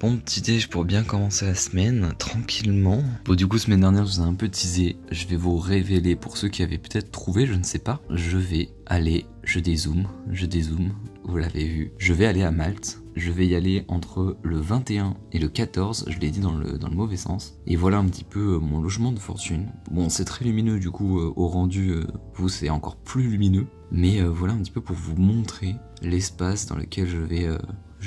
Bon petit déj pour bien commencer la semaine, tranquillement. Bon du coup semaine dernière je vous ai un peu teasé, je vais vous révéler pour ceux qui avaient peut-être trouvé, je ne sais pas. Je vais aller, je dézoome, vous l'avez vu. Je vais aller à Malte, je vais y aller entre le 21 et le 14, je l'ai dit dans le mauvais sens. Et voilà un petit peu mon logement de fortune. Bon c'est très lumineux du coup au rendu, vous c'est encore plus lumineux. Mais voilà un petit peu pour vous montrer l'espace dans lequel je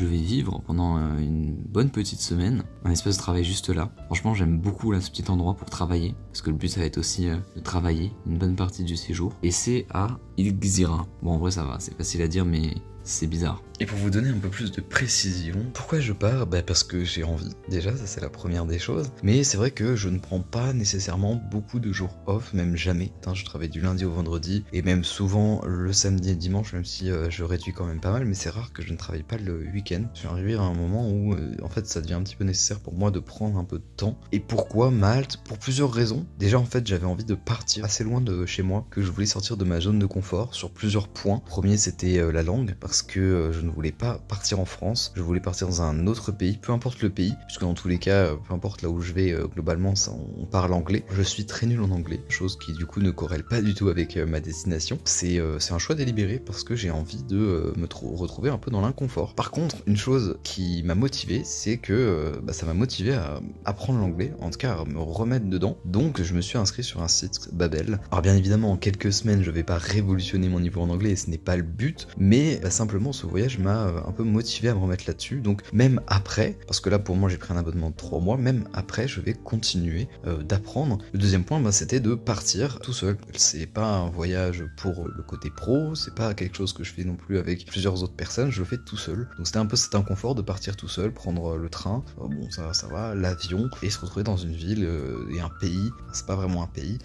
vais vivre pendant une bonne petite semaine. Un espace de travail juste là. Franchement j'aime beaucoup là ce petit endroit pour travailler, parce que le but ça va être aussi de travailler une bonne partie du séjour. Et c'est à Ilgzira. Bon en vrai ça va, c'est facile à dire mais c'est bizarre. Et pour vous donner un peu plus de précision, pourquoi je pars ? Parce que j'ai envie, déjà ça c'est la première des choses. Mais c'est vrai que je ne prends pas nécessairement beaucoup de jours off, même jamais. Je travaille du lundi au vendredi, et même souvent le samedi et dimanche, même si je réduis quand même pas mal, mais c'est rare que je ne travaille pas le week-end. Je suis arrivé à un moment où en fait ça devient un petit peu nécessaire pour moi de prendre un peu de temps. Et pourquoi Malte ? Pour plusieurs raisons. Déjà en fait j'avais envie de partir assez loin de chez moi, que je voulais sortir de ma zone de confort sur plusieurs points. Premier c'était la langue, parce que je ne voulais pas partir en France, je voulais partir dans un autre pays, peu importe le pays, puisque dans tous les cas, peu importe là où je vais, globalement ça, on parle anglais. Je suis très nul en anglais, chose qui du coup ne corrèle pas du tout avec ma destination. C'est un choix délibéré parce que j'ai envie de me retrouver un peu dans l'inconfort. Par contre, une chose qui m'a motivé, c'est que ça m'a motivé à apprendre l'anglais, en tout cas à me remettre dedans. Donc je me suis inscrit sur un site Babel. Alors bien évidemment en quelques semaines je vais pas révolutionner mon niveau en anglais et ce n'est pas le but, mais simplement ce voyage m'a un peu motivé à me remettre là-dessus. Donc même après, parce que là pour moi j'ai pris un abonnement de 3 mois, même après je vais continuer d'apprendre. Le deuxième point c'était de partir tout seul. C'est pas un voyage pour le côté pro, c'est pas quelque chose que je fais non plus avec plusieurs autres personnes, je le fais tout seul. Donc c'était un peu cet inconfort de partir tout seul, prendre le train, bon ça va, l'avion, et se retrouver dans une ville et un pays, c'est pas vraiment un pays,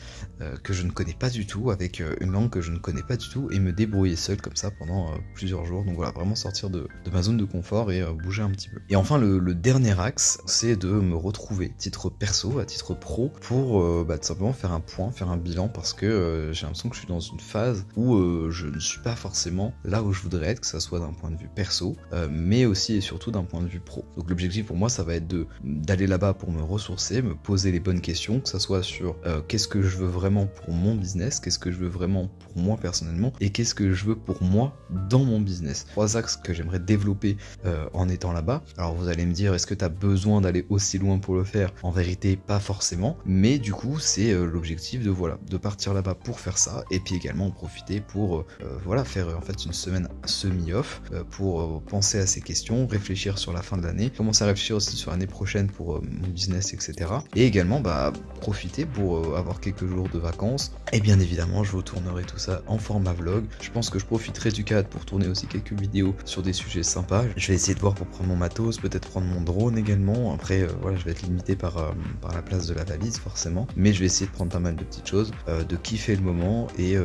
que je ne connais pas du tout, avec une langue que je ne connais pas du tout, et me débrouiller seul comme ça pendant plusieurs jours. Donc voilà, vraiment sortir de ma zone de confort et bouger un petit peu. Et enfin le dernier axe, c'est de me retrouver à titre perso, à titre pro, pour tout simplement faire un point, faire un bilan, parce que j'ai l'impression que je suis dans une phase où je ne suis pas forcément là où je voudrais être, que ça soit d'un point de vue perso, mais aussi et surtout d'un point de vue pro. Donc l'objectif pour moi ça va être d'aller là-bas pour me ressourcer, me poser les bonnes questions, que ça soit sur qu'est-ce que je veux vraiment pour mon business, qu'est-ce que je veux vraiment pour moi personnellement, et qu'est-ce que je veux pour moi dans mon business. 3 axes que j'aimerais développer en étant là-bas. Alors vous allez me dire, est-ce que tu as besoin d'aller aussi loin pour le faire ? En vérité pas forcément, mais du coup c'est l'objectif de partir là-bas pour faire ça, et puis également en profiter pour faire en fait une semaine semi-off pour penser à ces questions, réfléchir sur la fin de l'année, commencer à réfléchir aussi sur l'année prochaine pour mon business, etc. Et également profiter pour avoir quelques jours de vacances. Et bien évidemment je vous tournerai tout ça en format vlog. Je pense que je profiterai du cadre pour tourner aussi quelques vidéos sur des sujets sympas. Je vais essayer de voir pour prendre mon matos, peut-être prendre mon drone également. Après je vais être limité par la place de la valise forcément, mais je vais essayer de prendre pas mal de petites choses, de kiffer le moment et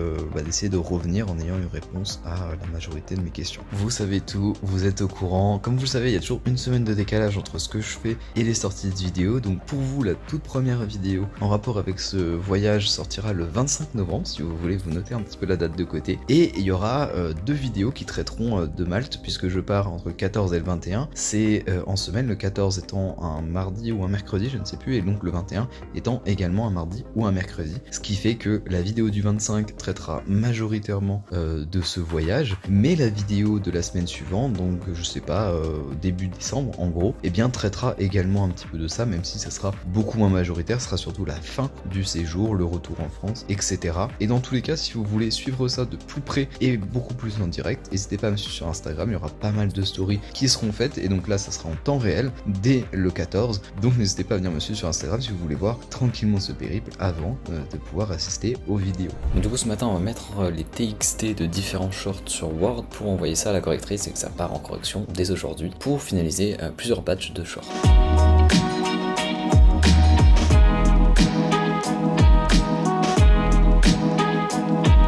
d'essayer de revenir en ayant une réponse à la majorité de mes questions. Vous savez tout, vous êtes au courant. Comme vous le savez, il y a toujours une semaine de décalage entre ce que je fais et les sorties de vidéos. Donc pour vous, la toute première vidéo en rapport avec ce voyage sortira le 25 novembre, si vous voulez vous noter un petit peu la date de côté. Et il y aura 2 vidéos qui traiteront de Malte, puisque je pars entre le 14 et le 21. C'est en semaine, le 14 étant un mardi ou un mercredi, je ne sais plus, et donc le 21 étant également un mardi ou un mercredi. Ce qui fait que la vidéo du 25 traitera majoritairement de ce voyage, mais la vidéo de la semaine suivante, donc je sais pas, début décembre en gros, et bien traitera également un petit peu de ça, même si ça sera beaucoup moins majoritaire, ce sera surtout la fin du séjour, le retour en France, etc. Et dans tous les cas, si vous voulez suivre ça de plus près et beaucoup plus en direct, n'hésitez pas à me suivre sur Instagram, il y aura pas mal de stories qui seront faites, et donc là ça sera en temps réel dès le 14, donc n'hésitez pas à venir me suivre sur Instagram si vous voulez voir tranquillement ce périple avant de pouvoir assister aux vidéos. Donc du coup ce matin on va mettre les TXT de différents shorts sur Word pour envoyer ça à la correctrice et que ça part en correction dès aujourd'hui pour finaliser plusieurs batchs de shorts.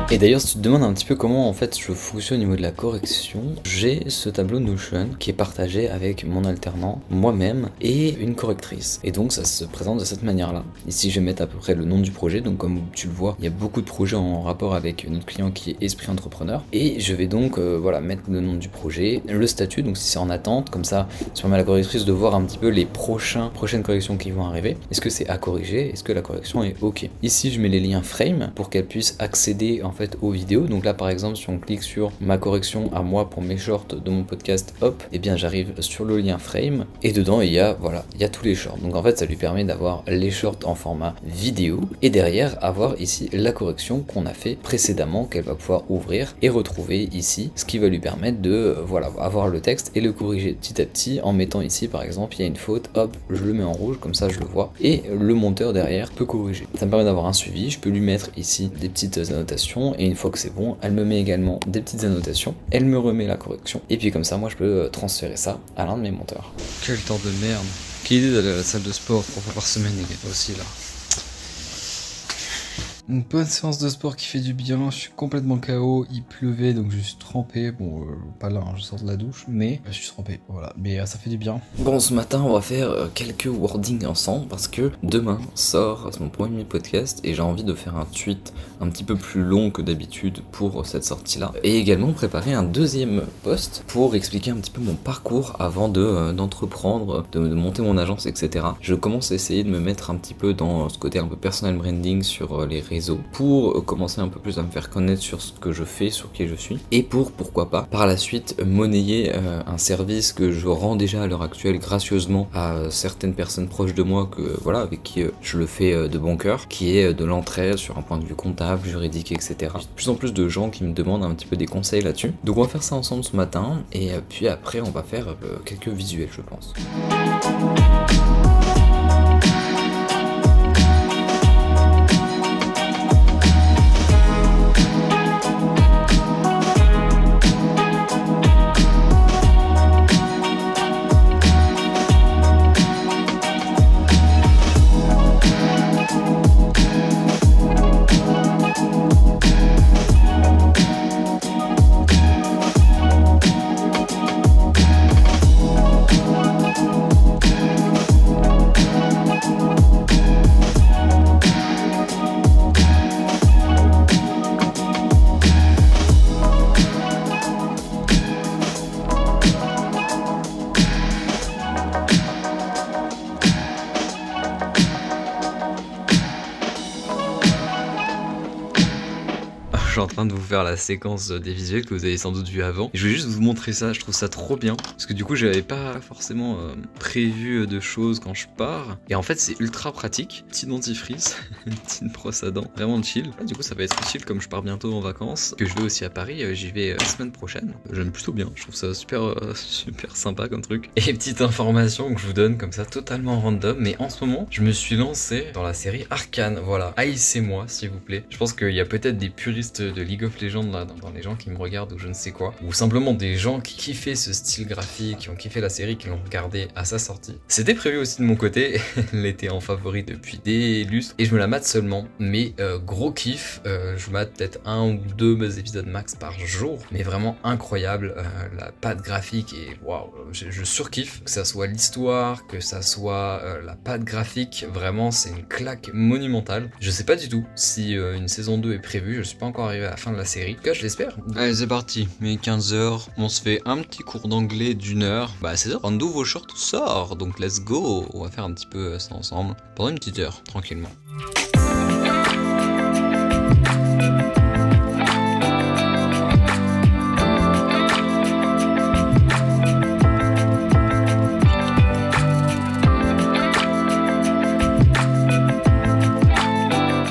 Et Et d'ailleurs, si tu te demandes un petit peu comment en fait je fonctionne au niveau de la correction, j'ai ce tableau Notion qui est partagé avec mon alternant, moi-même et une correctrice. Et donc ça se présente de cette manière-là. Ici, je vais mettre à peu près le nom du projet. Donc comme tu le vois, il y a beaucoup de projets en rapport avec notre client qui est Esprit Entrepreneur. Et je vais donc voilà, mettre le nom du projet, le statut, donc si c'est en attente, comme ça permet à la correctrice de voir un petit peu les prochaines corrections qui vont arriver. Est-ce que c'est à corriger? Est-ce que la correction est OK? Ici, je mets les liens frame pour qu'elle puisse accéder en fait aux vidéos. Donc là, par exemple, si on clique sur ma correction à moi pour mes shorts de mon podcast, hop, et bien j'arrive sur le lien frame et dedans il y a tous les shorts. Donc en fait, ça lui permet d'avoir les shorts en format vidéo et derrière avoir ici la correction qu'on a fait précédemment qu'elle va pouvoir ouvrir et retrouver ici, ce qui va lui permettre de avoir le texte et le corriger petit à petit en mettant ici par exemple il y a une faute, hop, je le mets en rouge comme ça je le vois et le monteur derrière peut corriger. Ça me permet d'avoir un suivi, je peux lui mettre ici des petites annotations et une fois que c'est bon, elle me met également des petites annotations, elle me remet la correction et puis comme ça moi je peux transférer ça à l'un de mes monteurs. Quel temps de merde. Quelle idée d'aller à la salle de sport 3 fois par semaine les gars aussi là. Une bonne séance de sport qui fait du bien, je suis complètement KO, il pleuvait donc je suis trempé, bon pas là, hein, je sors de la douche, mais je suis trempé, voilà, mais ça fait du bien. Bon, ce matin on va faire quelques wordings ensemble parce que demain sort mon premier podcast et j'ai envie de faire un tweet un petit peu plus long que d'habitude pour cette sortie là et également préparer un deuxième post pour expliquer un petit peu mon parcours avant d'entreprendre, de monter mon agence, etc. Je commence à essayer de me mettre un petit peu dans ce côté un peu personal branding sur les réseaux pour commencer un peu plus à me faire connaître sur ce que je fais, sur qui je suis et pourquoi pas par la suite monnayer un service que je rends déjà à l'heure actuelle gracieusement à certaines personnes proches de moi avec qui je le fais de bon cœur, qui est de l'entraide sur un point de vue comptable, juridique, etc. J'ai de plus en plus de gens qui me demandent un petit peu des conseils là-dessus. Donc on va faire ça ensemble ce matin et puis après on va faire quelques visuels je pense. Je suis en train de vous faire la séquence des visuels que vous avez sans doute vu avant. Et je vais juste vous montrer ça, je trouve ça trop bien. Parce que du coup, j'avais pas forcément prévu de choses quand je pars. Et en fait, c'est ultra pratique. Petit dentifrice, une petite brosse à dents, vraiment chill. Et du coup, ça va être chill comme je pars bientôt en vacances. Que je vais aussi à Paris, j'y vais la semaine prochaine. J'aime plutôt bien, je trouve ça super sympa comme truc. Et petite information que je vous donne comme ça, totalement random. Mais en ce moment, je me suis lancé dans la série Arcane. Voilà, haïssez-moi s'il vous plaît. Je pense qu'il y a peut-être des puristes de League of Legends là, dans les gens qui me regardent ou je ne sais quoi, ou simplement des gens qui kiffaient ce style graphique, qui ont kiffé la série, qui l'ont regardé à sa sortie. C'était prévu aussi de mon côté, elle était en favori depuis des lustres, et je me la mate seulement, mais gros kiff, je mate peut-être 1 ou 2 épisodes max par jour, mais vraiment incroyable, la patte graphique et waouh, je surkiffe, que ça soit l'histoire, que ça soit la patte graphique, vraiment c'est une claque monumentale. Je sais pas du tout si une saison 2 est prévue, je suis pas encore arrivé à la fin de la série. En tout cas, je l'espère. Allez, c'est parti. Mais 15h, on se fait un petit cours d'anglais d'1 heure. Bah, à 16h, un nouveau short sort. Donc, let's go. On va faire un petit peu ça ensemble pendant une petite heure, tranquillement.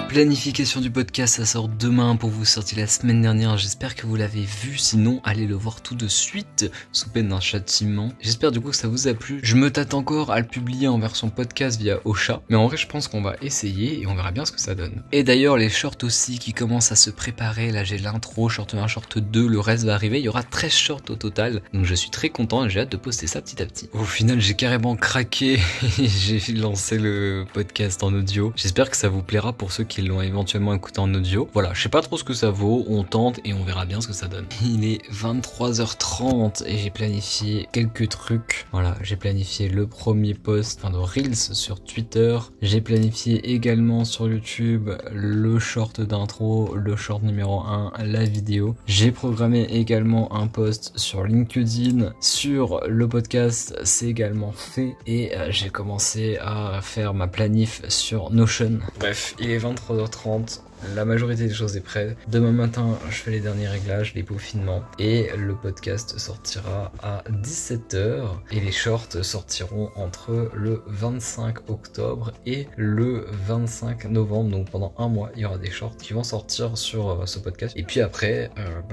Planification du podcast, ça sort demain pour vous sortir la semaine dernière, j'espère que vous l'avez vu, sinon allez le voir tout de suite sous peine d'un châtiment. J'espère du coup que ça vous a plu, je me tâte encore à le publier en version podcast via Ocha, mais en vrai je pense qu'on va essayer et on verra bien ce que ça donne. Et d'ailleurs les shorts aussi qui commencent à se préparer, là j'ai l'intro, short 1, short 2, le reste va arriver, il y aura 13 shorts au total, donc je suis très content et j'ai hâte de poster ça petit à petit. Au final j'ai carrément craqué et j'ai lancé le podcast en audio, j'espère que ça vous plaira pour ceux qui ils l'ont éventuellement écouté en audio. Voilà, je sais pas trop ce que ça vaut, on tente et on verra bien ce que ça donne. Il est 23h30 et j'ai planifié quelques trucs. Voilà, j'ai planifié le premier post, enfin de Reels sur Twitter. J'ai planifié également sur YouTube le short d'intro, le short numéro 1, la vidéo. J'ai programmé également un post sur LinkedIn, sur le podcast, c'est également fait. Et j'ai commencé à faire ma planif sur Notion. Bref, il est 23h30. La majorité des choses est prête. Demain matin, je fais les derniers réglages, les peaufinements. Et le podcast sortira à 17h. Et les shorts sortiront entre le 25 octobre et le 25 novembre. Donc pendant un mois, il y aura des shorts qui vont sortir sur ce podcast. Et puis après,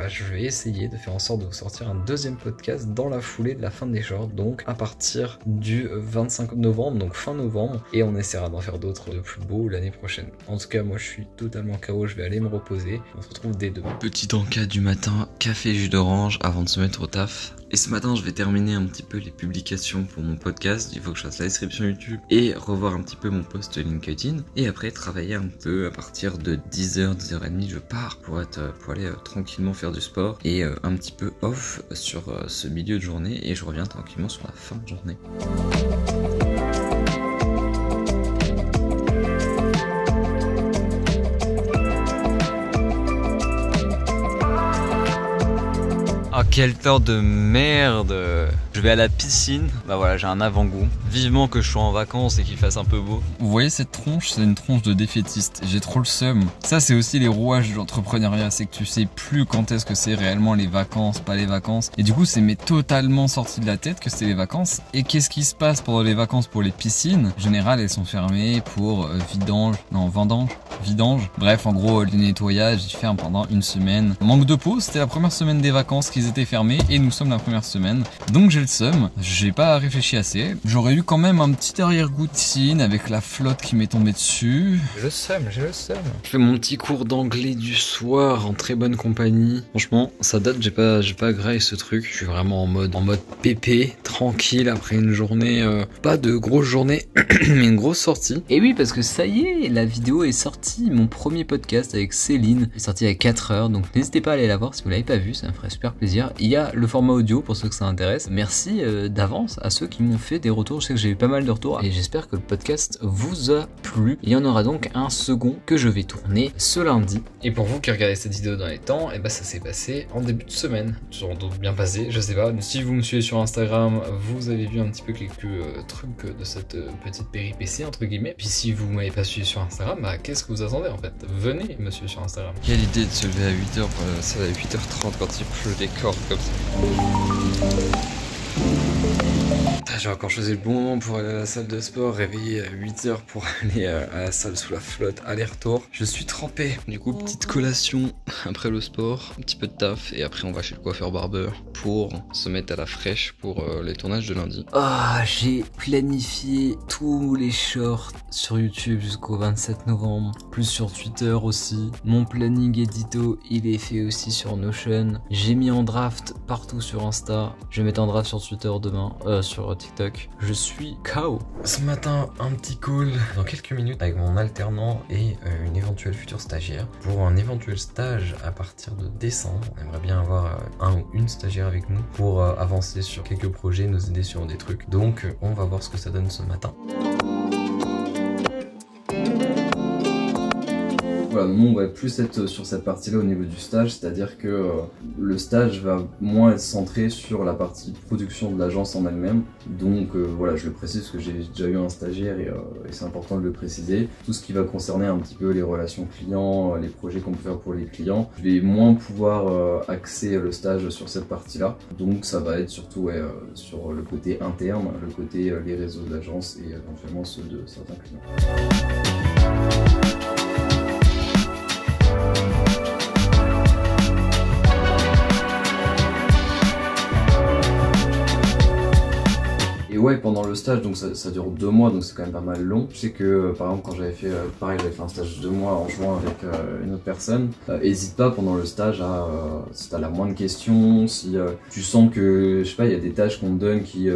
je vais essayer de faire en sorte de vous sortir un deuxième podcast dans la foulée de la fin des shorts. Donc à partir du 25 novembre, donc fin novembre. Et on essaiera d'en faire d'autres de plus beaux l'année prochaine. En tout cas, moi je suis totalement KO, je vais aller me reposer. On se retrouve dès demain. Petit encas du matin, café jus d'orange avant de se mettre au taf. Et ce matin, je vais terminer un petit peu les publications pour mon podcast. Il faut que je fasse la description YouTube et revoir un petit peu mon post LinkedIn. Et après, travailler un peu à partir de 10h, 10h30, je pars pour aller tranquillement faire du sport et un petit peu off sur ce milieu de journée. Et je reviens tranquillement sur la fin de journée. Oh, quel temps de merde! Je vais à la piscine, bah voilà, j'ai un avant-goût. Vivement que je sois en vacances et qu'il fasse un peu beau. Vous voyez cette tronche, c'est une tronche de défaitiste. J'ai trop le seum. Ça, c'est aussi les rouages de l'entrepreneuriat, c'est que tu sais plus quand est-ce que c'est réellement les vacances, pas les vacances. Et du coup, c'est mais totalement sorti de la tête que c'était les vacances. Et qu'est-ce qui se passe pendant les vacances pour les piscines? En général, elles sont fermées pour vidange. Bref, en gros, les nettoyages, ils ferment pendant une semaine. Manque de peau, c'était la première semaine des vacances qu'ils étaient fermés et nous sommes la première semaine. Donc j'ai le seum, j'ai pas réfléchi assez. J'aurais eu quand même un petit arrière-goût de piscine avec la flotte qui m'est tombée dessus. J'ai le seum. Je fais mon petit cours d'anglais du soir en très bonne compagnie. Franchement, ça date, j'ai pas graillé ce truc. Je suis vraiment en mode pépé, tranquille après une journée, pas de grosse journée, mais une grosse sortie. Et oui, parce que ça y est, la vidéo est sortie, mon premier podcast avec Céline est sorti à 4h, donc n'hésitez pas à aller la voir si vous l'avez pas vu, ça me ferait super plaisir. Il y a le format audio pour ceux que ça intéresse. Merci d'avance à ceux qui m'ont fait des retours. Je sais que j'ai eu pas mal de retours et j'espère que le podcast vous a plu. Il y en aura donc un second que je vais tourner ce lundi. Et pour vous qui regardez cette vidéo dans les temps, et ça s'est passé en début de semaine. Sans doute bien passé, je sais pas. Si vous me suivez sur Instagram, vous avez vu un petit peu quelques trucs de cette petite péripétie entre guillemets. Puis si vous m'avez pas suivi sur Instagram, qu'est-ce que vous attendez en fait? Venez me suivre sur Instagram. Quelle idée de se lever à 8h pour aller à la salle à 8h30 quand il pleut des cordes comme ça. J'ai encore choisi le bon moment pour aller à la salle de sport, réveillé à 8h pour aller à la salle sous la flotte, aller-retour. Je suis trempé. Du coup, petite collation après le sport, un petit peu de taf et après on va chez le coiffeur barbeur pour se mettre à la fraîche pour les tournages de lundi. J'ai planifié tous les shorts sur YouTube jusqu'au 27 novembre, plus sur Twitter aussi. Mon planning édito, il est fait aussi sur Notion. J'ai mis en draft partout sur Insta. Je vais mettre en draft sur Twitter demain, sur TikTok. Je suis KO. Ce matin, un petit call dans quelques minutes avec mon alternant et une éventuelle future stagiaire pour un éventuel stage à partir de décembre. On aimerait bien avoir un ou une stagiaire avec nous pour avancer sur quelques projets, nous aider sur des trucs. Donc on va voir ce que ça donne ce matin. Voilà, nous on va plus être sur cette partie-là au niveau du stage, c'est-à-dire que le stage va moins être centré sur la partie production de l'agence en elle-même. Donc voilà, je le précise parce que j'ai déjà eu un stagiaire et c'est important de le préciser. Tout ce qui va concerner un petit peu les relations clients, les projets qu'on peut faire pour les clients, je vais moins pouvoir axer le stage sur cette partie-là. Donc ça va être surtout sur le côté interne, le côté les réseaux d'agence et éventuellement ceux de certains clients. ouais, pendant le stage, donc ça dure 2 mois, donc c'est quand même pas mal long. Je sais que par exemple quand j'avais fait, pareil, j'avais fait un stage de 2 mois en juin avec une autre personne. Hésite pas pendant le stage à, si t'as la moindre question, si tu sens que, je sais pas, il y a des tâches qu'on te donne qui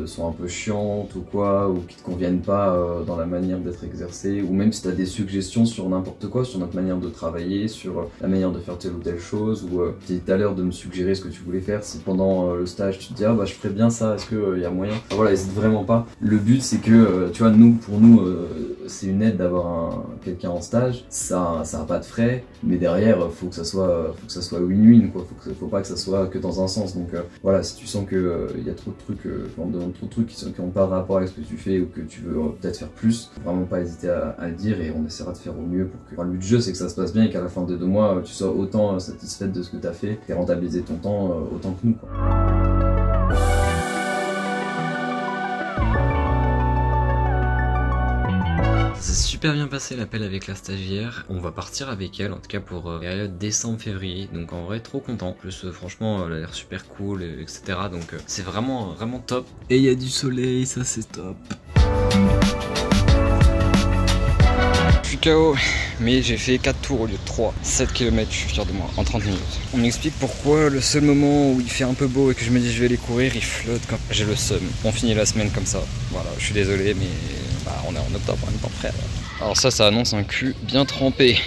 sont un peu chiantes ou quoi, ou qui te conviennent pas dans la manière d'être exercée, ou même si t'as des suggestions sur n'importe quoi, sur notre manière de travailler, sur la manière de faire telle ou telle chose, ou tu dis tout à l'heure de me suggérer ce que tu voulais faire, si pendant le stage tu te dis ah bah je ferais bien ça, est-ce qu'il y a moyen, enfin, voilà, hésite vraiment pas. Le but c'est que, tu vois, pour nous, c'est une aide d'avoir quelqu'un en stage, ça a pas de frais, mais derrière faut que ça soit win-win, quoi, faut pas que ça soit que dans un sens, donc voilà, si tu sens que il y a trop de trucs, on te demande trop de trucs qui ont pas de rapport avec ce que tu fais ou que tu veux peut-être faire plus, faut vraiment pas hésiter à le dire et on essaiera de faire au mieux pour que, enfin, le but du jeu c'est que ça se passe bien et qu'à la fin des 2 mois tu sois autant satisfaite de ce que tu as fait et rentabiliser ton temps autant que nous, quoi. Ça s'est super bien passé l'appel avec la stagiaire, on va partir avec elle en tout cas pour la période décembre-février, donc en vrai trop content, plus franchement elle a l'air super cool etc, donc c'est vraiment top. Et il y a du soleil, ça c'est top. Je suis KO, mais j'ai fait 4 tours au lieu de 3. 7 km, je suis fier de moi, en 30 minutes. On m'explique pourquoi le seul moment où il fait un peu beau et que je me dis je vais aller courir, il flotte quand j'ai le seum. On finit la semaine comme ça. Voilà, je suis désolé, mais bah, on est en octobre, on est pas prêt. Alors ça annonce un cul bien trempé.